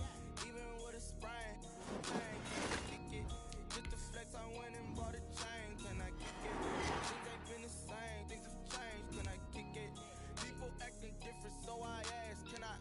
Even with a sprain, pain, can I kick it? Just the flex, I went and bought a chain, can I kick it? Things ain't been the same, things have changed, can I kick it? People acting different, so I asked, can I?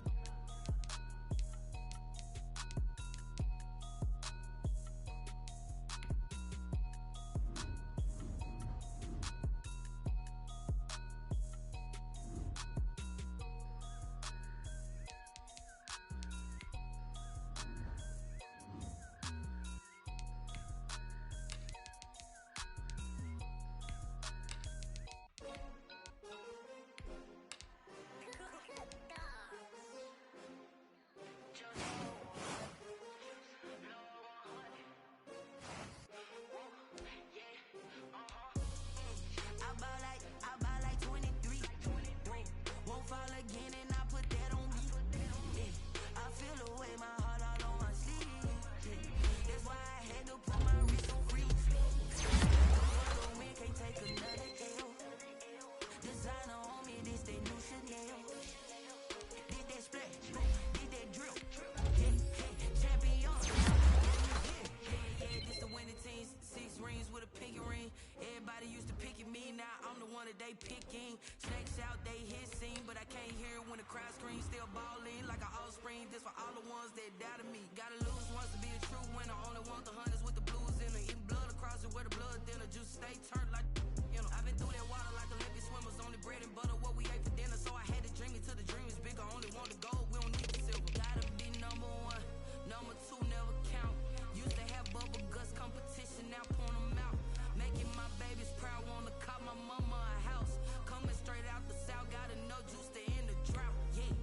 They picking, snakes out, they hissing, but I can't hear when the crowd screams. Still balling like an offspring. This for all the ones that doubted me. Gotta lose once to be a true winner. Only want the hunters with the blues in it. Eating blood across it where the blood dinner. Juice stay turned like, you know. I've been through that water like Olympic swimmers. Only bread and butter what we ate for dinner. So I had to dream it till the dream is bigger. Only want the gold, we don't need the silver. Gotta be number one, number two never count. Used to have bubble guts competition, now point them out. Making my babies proud, wanna call my mama a house. Coming straight out the south, gotta know juice to end the drought. Yeah,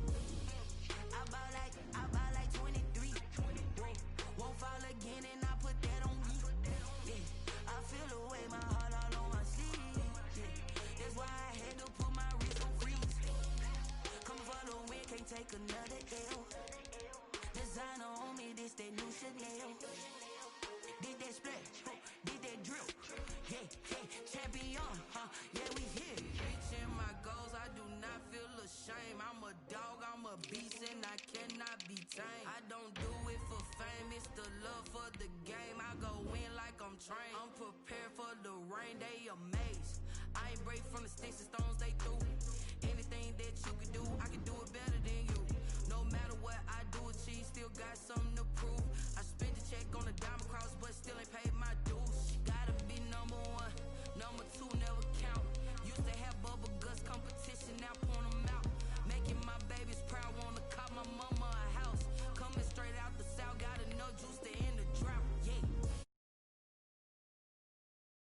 I bought like 23. Won't fall again, and I put that on me. Yeah, I feel the way, my heart all on my sleeve. Yeah, that's why I had to put my wrist on freeze. Coming for the win, can't take another L. Designer on me, this that new Chanel. Did that splash, did that drill. Yeah, champion, yeah, we here. Reaching my goals, I do not feel ashamed. I'm a dog, I'm a beast, and I cannot be tamed. I don't do it for fame, it's the love for the game. I go in like I'm trained. I'm prepared for the rain, they amazed. I ain't break from the sticks and stones they threw